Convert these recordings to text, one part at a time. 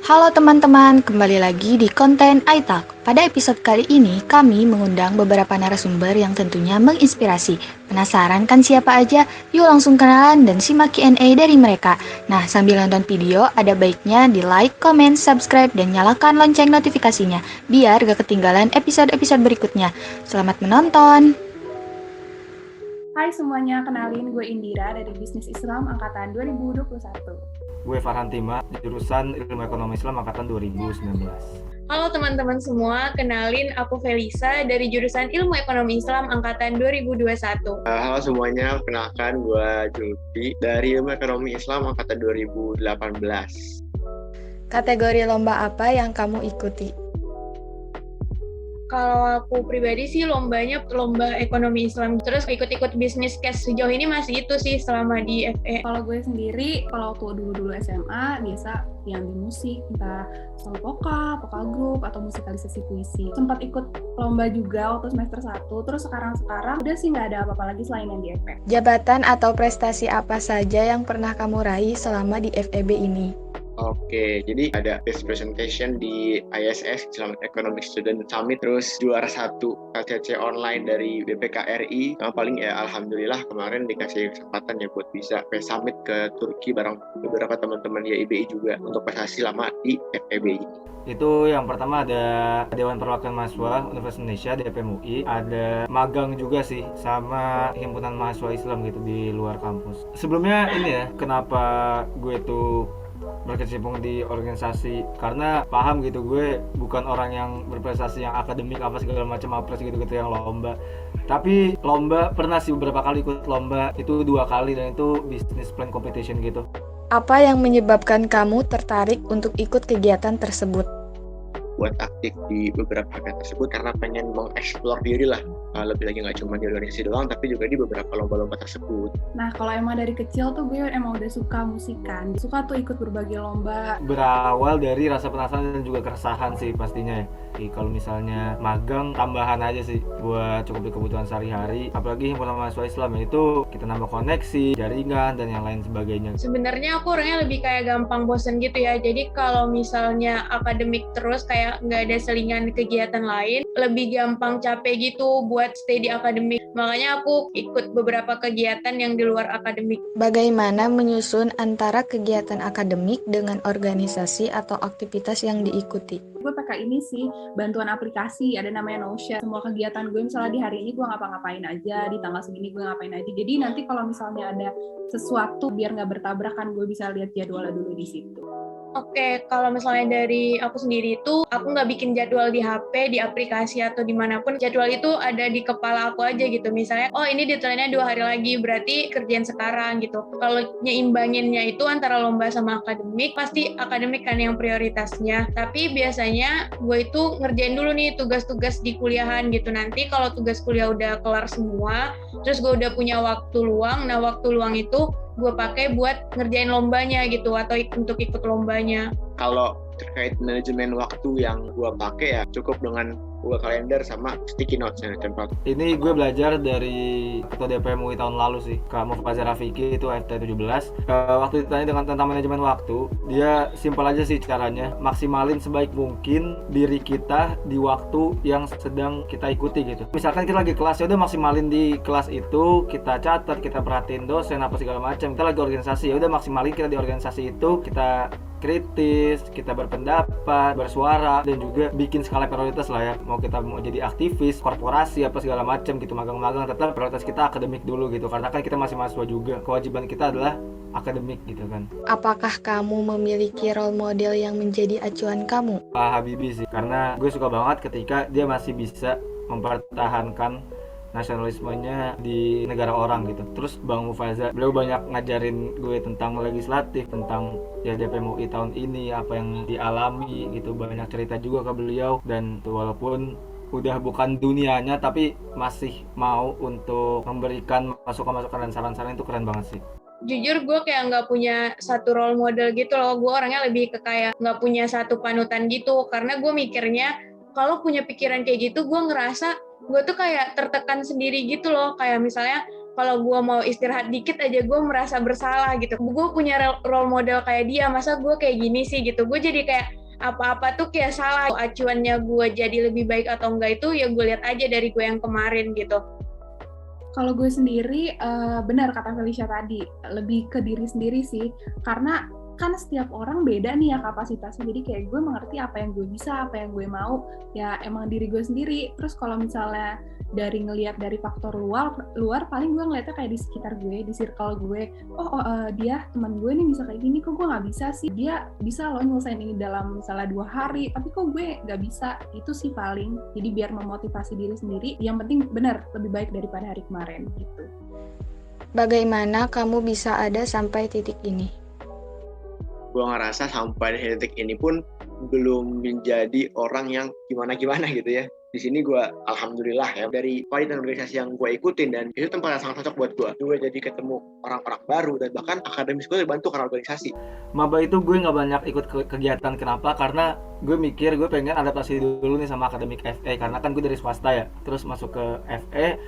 Halo teman-teman, kembali lagi di konten iTalk. Pada episode kali ini, kami mengundang beberapa narasumber yang tentunya menginspirasi. Penasaran kan siapa aja? Yuk langsung kenalan dan simak Q&A dari mereka. Nah, sambil nonton video, ada baiknya di like, comment, subscribe, dan nyalakan lonceng notifikasinya, biar gak ketinggalan episode-episode berikutnya. Selamat menonton! Hai semuanya, kenalin gue Indira dari Bisnis Islam Angkatan 2021. Gue Farhan Tima, jurusan Ilmu Ekonomi Islam Angkatan 2019. Halo teman-teman semua, kenalin aku Felisa dari jurusan Ilmu Ekonomi Islam Angkatan 2021. Halo semuanya, kenalkan gue Julfi dari Ilmu Ekonomi Islam Angkatan 2018. Kategori lomba apa yang kamu ikuti? Kalau aku pribadi sih lombanya lomba ekonomi Islam, terus ikut-ikut bisnis case. Sejauh ini masih itu sih selama di FE. Kalau gue sendiri, kalau waktu dulu SMA, biasa yang di musik, entah solo vokal grup, atau musikalisasi puisi. Sempat ikut lomba juga waktu semester 1, terus sekarang udah sih nggak ada apa-apa lagi selain yang di FE. Jabatan atau prestasi apa saja yang pernah kamu raih selama di FEB ini? Oke, jadi ada best presentation di ISS, Islamic Economic Student Summit, terus juara 1 KCC online dari BPKRI. Yang paling ya alhamdulillah kemarin dikasih kesempatan ya buat bisa summit ke Turki bareng beberapa teman-teman YIBI juga untuk prestasi lama di FEB ini. Itu yang pertama ada Dewan Perwakilan Mahasiswa Universitas Indonesia DPM UI, ada magang juga sih sama himpunan mahasiswa Islam gitu di luar kampus. Sebelumnya ini ya, kenapa gue tuh berkecimpung di organisasi, karena paham gitu gue bukan orang yang berprestasi yang akademik apa segala macam apres gitu yang lomba. Tapi lomba pernah sih beberapa kali ikut lomba, itu 2 kali dan itu business plan competition gitu. Apa yang menyebabkan kamu tertarik untuk ikut kegiatan tersebut? Buat aktif di beberapa kegiatan tersebut karena pengen mengeksplor diri lah, lebih lagi nggak cuma di organisasi doang tapi juga di beberapa lomba-lomba tersebut. Nah, kalau emang dari kecil tuh gue emang udah suka musikan, suka tuh ikut berbagai lomba. Berawal dari rasa penasaran dan juga keresahan sih pastinya ya. Kalau misalnya magang tambahan aja sih buat cukup kebutuhan sehari-hari, apalagi himpunan mahasiswa Islam ya, itu kita nambah koneksi, jaringan dan yang lain sebagainya. Sebenarnya aku orangnya lebih kayak gampang bosen gitu ya, jadi kalau misalnya akademik terus kayak nggak ada selingan kegiatan lain, lebih gampang capek gitu buat stay di akademik. Makanya aku ikut beberapa kegiatan yang di luar akademik. Bagaimana menyusun antara kegiatan akademik dengan organisasi atau aktivitas yang diikuti? Gue pakai ini sih, bantuan aplikasi, ada namanya Notion. Semua kegiatan gue misalnya di hari ini gue ngapa-ngapain aja, di tanggal segini gue ngapain aja. Jadi nanti kalau misalnya ada sesuatu biar nggak bertabrakan, gue bisa lihat jadwalnya dulu di situ. Oke, kalau misalnya dari aku sendiri itu, aku nggak bikin jadwal di HP, di aplikasi, atau dimanapun. Jadwal itu ada di kepala aku aja gitu. Misalnya, oh ini deadline-nya 2 hari lagi, berarti kerjaan sekarang gitu. Kalau nyeimbanginnya itu antara lomba sama akademik, pasti akademik kan yang prioritasnya. Tapi biasanya gue itu ngerjain dulu nih tugas-tugas di kuliahan gitu. Nanti kalau tugas kuliah udah kelar semua, terus gue udah punya waktu luang, nah waktu luang itu gue pakai buat ngerjain lombanya gitu atau untuk ikut lombanya. Kalau terkait manajemen waktu yang gue pakai ya cukup dengan Google Calendar sama sticky notes ya tempat. Ini gue belajar dari ketua DPM UI tahun lalu sih, Kak Mufazar Rafiki, itu FT17. Waktu ditanya tentang manajemen waktu, dia simpel aja sih caranya, maksimalin sebaik mungkin diri kita di waktu yang sedang kita ikuti gitu. Misalkan kita lagi kelas, ya udah maksimalin di kelas itu, kita catat, kita perhatiin dosen apa segala macam. Kita lagi organisasi, ya udah maksimalin kita di organisasi itu, kita kritis, kita berpendapat, bersuara, dan juga bikin skala prioritas lah ya. Mau kita mau jadi aktivis, korporasi, apa segala macam gitu, magang-magang, tetap prioritas kita akademik dulu gitu. Karena kan kita masih mahasiswa juga, kewajiban kita adalah akademik gitu kan. Apakah kamu memiliki role model yang menjadi acuan kamu? Pak Habibie sih, karena gue suka banget ketika dia masih bisa mempertahankan nasionalismenya di negara orang gitu. Terus Bang Mufazar, beliau banyak ngajarin gue tentang legislatif, tentang ya DPM UI tahun ini, apa yang dialami gitu, banyak cerita juga ke beliau. Dan walaupun udah bukan dunianya tapi masih mau untuk memberikan masukan-masukan dan saran-saran, itu keren banget sih. Jujur gue kayak nggak punya satu role model gitu loh, gue orangnya lebih ke kayak nggak punya satu panutan gitu, karena gue mikirnya kalau punya pikiran kayak gitu gue ngerasa gue tuh kayak tertekan sendiri gitu loh, kayak misalnya kalau gue mau istirahat dikit aja gue merasa bersalah gitu. Gue punya role model kayak dia, masa gue kayak gini sih gitu. Gue jadi kayak apa-apa tuh kayak salah. Acuannya gue jadi lebih baik atau enggak itu ya gue lihat aja dari gue yang kemarin gitu. Kalau gue sendiri, benar kata Felicia tadi, lebih ke diri sendiri sih. Karena kan setiap orang beda nih ya kapasitasnya, jadi kayak gue mengerti apa yang gue bisa, apa yang gue mau, ya emang diri gue sendiri. Terus kalau misalnya dari ngelihat dari faktor luar paling gue ngeliatnya kayak di sekitar gue, di circle gue, dia teman gue nih bisa kayak gini, kok gue nggak bisa sih, dia bisa loh nyelesain ini dalam misalnya 2 hari, tapi kok gue nggak bisa. Itu sih paling, jadi biar memotivasi diri sendiri, yang penting benar, lebih baik daripada hari kemarin gitu. Bagaimana kamu bisa ada sampai titik ini? Gue ngerasa sampai detik ini pun belum menjadi orang yang gimana-gimana gitu ya. Di sini gue alhamdulillah ya, dari kegiatan organisasi yang gue ikutin, dan itu tempat yang sangat cocok buat gue. Gue jadi ketemu orang-orang baru, dan bahkan akademis gue dibantu karena organisasi. Maba itu gue nggak banyak ikut kegiatan. Kenapa? Karena gue mikir gue pengen adaptasi dulu nih sama akademik FE, karena kan gue dari swasta ya, terus masuk ke FE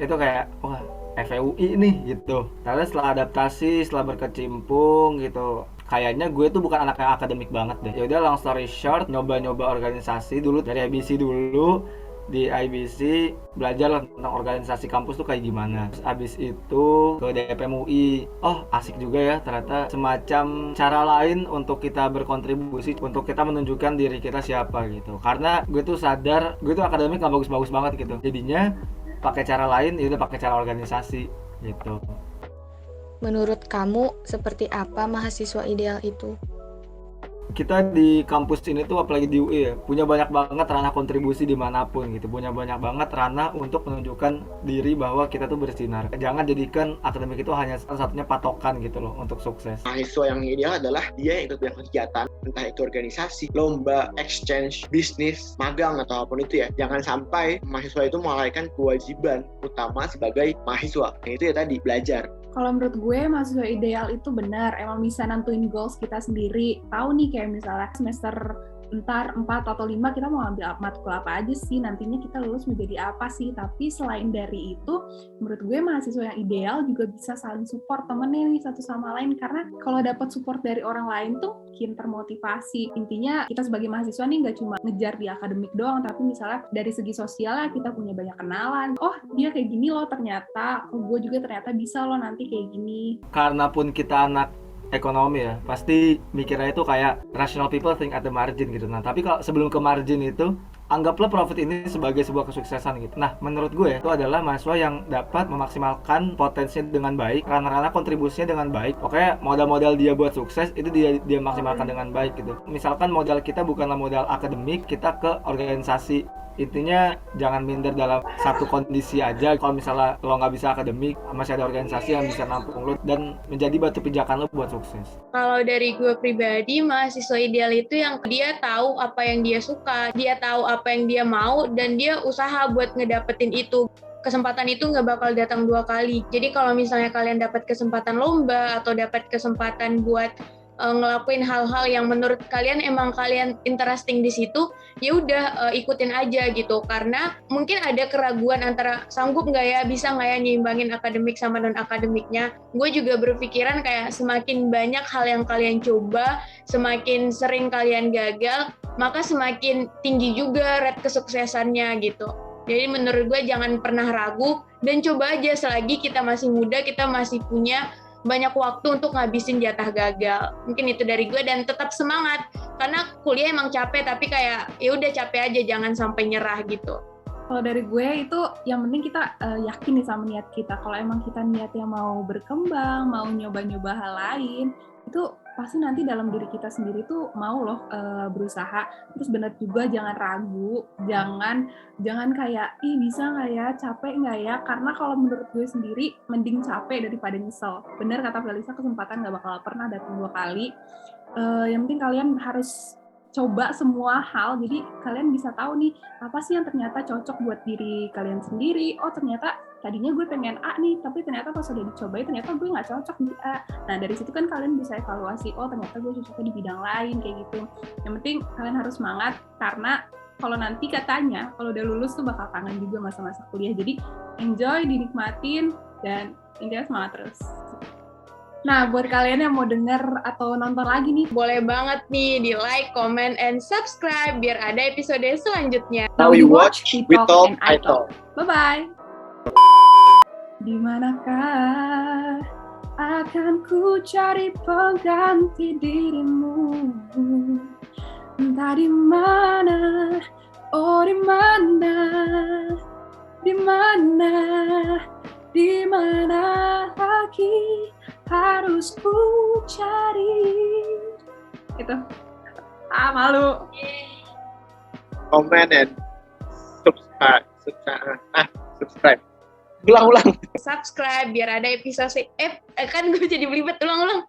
itu kayak wah FEUI nih gitu. Karena setelah adaptasi, setelah berkecimpung gitu, kayaknya gue tuh bukan anak yang akademik banget deh. Ya udah, long story short, nyoba organisasi dulu dari IBC dulu. Di IBC belajar tentang organisasi kampus tuh kayak gimana. Terus abis itu ke DPM UI. Oh, asik juga ya, ternyata semacam cara lain untuk kita berkontribusi, untuk kita menunjukkan diri kita siapa gitu. Karena gue tuh sadar gue tuh akademik gak bagus-bagus banget gitu. Jadinya pakai cara lain, ya udah pakai cara organisasi gitu. Menurut kamu, seperti apa mahasiswa ideal itu? Kita di kampus ini tuh, apalagi di UI ya, punya banyak banget ranah kontribusi dimanapun gitu. Punya banyak banget ranah untuk menunjukkan diri bahwa kita tuh bersinar. Jangan jadikan akademik itu hanya satu-satunya patokan gitu loh untuk sukses. Mahasiswa yang ideal adalah dia yang ikut banyak kegiatan, entah itu organisasi, lomba, exchange, bisnis, magang, atau apapun itu ya. Jangan sampai mahasiswa itu melalaikan kewajiban utama sebagai mahasiswa. Yang itu ya tadi, belajar. Kalau menurut gue, mahasiswa ideal itu benar, emang bisa nentuin goals kita sendiri. Tahu nih kayak misalnya semester entar 4 atau 5 kita mau ambil matkul apa aja sih, nantinya kita lulus menjadi apa sih. Tapi selain dari itu, menurut gue mahasiswa yang ideal juga bisa saling support temennya nih satu sama lain, karena kalau dapat support dari orang lain tuh makin termotivasi. Intinya kita sebagai mahasiswa nih nggak cuma ngejar di akademik doang, tapi misalnya dari segi sosial kita punya banyak kenalan. Oh, dia kayak gini loh ternyata, gue juga ternyata bisa loh nanti kayak gini. Karena pun kita anak ekonomi ya, pasti mikirnya itu kayak rational people think at the margin gitu. Nah, tapi kalau sebelum ke margin itu, anggaplah profit ini sebagai sebuah kesuksesan gitu. Nah, menurut gue itu adalah mahasiswa yang dapat memaksimalkan potensinya dengan baik, karena kontribusinya dengan baik. Pokoknya modal-modal dia buat sukses itu dia maksimalkan dengan baik gitu. Misalkan modal kita bukanlah modal akademik, kita ke organisasi. Intinya jangan minder dalam satu kondisi aja. Kalau misalnya lo nggak bisa akademik, masih ada organisasi yang bisa nampung lo dan menjadi batu pijakan lo buat sukses. Kalau dari gue pribadi, mahasiswa ideal itu yang dia tahu apa yang dia suka, dia tahu apa yang dia mau, dan dia usaha buat ngedapetin itu. Kesempatan itu nggak bakal datang 2 kali. Jadi kalau misalnya kalian dapat kesempatan lomba atau dapat kesempatan buat ngelakuin hal-hal yang menurut kalian emang kalian interesting di situ, ya udah ikutin aja gitu. Karena mungkin ada keraguan antara sanggup nggak ya, bisa nggak ya nyimbangin akademik sama non akademiknya. Gue juga berpikiran kayak semakin banyak hal yang kalian coba, semakin sering kalian gagal, maka semakin tinggi juga rate kesuksesannya gitu. Jadi menurut gue jangan pernah ragu dan coba aja selagi kita masih muda, kita masih punya banyak waktu untuk ngabisin jatah gagal. Mungkin itu dari gue, dan tetap semangat karena kuliah emang capek, tapi kayak ya udah capek aja, jangan sampai nyerah gitu. Kalau dari gue itu yang penting kita yakin nih sama niat kita. Kalau emang kita niatnya mau berkembang, mau nyoba-nyoba hal lain, itu pasti nanti dalam diri kita sendiri tuh mau loh berusaha. Terus benar juga jangan ragu, jangan kayak ih bisa nggak ya, capek nggak ya, karena kalau menurut gue sendiri mending capek daripada nyesel. Bener kata Felicia, kesempatan nggak bakal pernah datang 2 kali. Yang penting kalian harus coba semua hal, jadi kalian bisa tahu nih apa sih yang ternyata cocok buat diri kalian sendiri. Oh ternyata tadinya gue pengen A nih, tapi ternyata pas udah dicobain ternyata gue nggak cocok di A. Nah dari situ kan kalian bisa evaluasi, oh ternyata gue cocoknya di bidang lain kayak gitu. Yang penting kalian harus semangat, karena kalau nanti katanya kalau udah lulus tuh bakal kangen juga masa-masa kuliah. Jadi enjoy, dinikmatin, dan intinya semangat terus. Nah, buat kalian yang mau denger atau nonton lagi nih, Boleh banget nih di like, comment, and subscribe biar ada episode selanjutnya. Now you watch, we talk, and I talk. Bye-bye. Dimanakah akan ku cari pengganti dirimu? Entah di mana, oh di mana, di mana, di mana lagi harus ku cari. Itu. Malu. Comment and subscribe. Ulang. Subscribe biar ada episode kan gue jadi belibet ulang-ulang.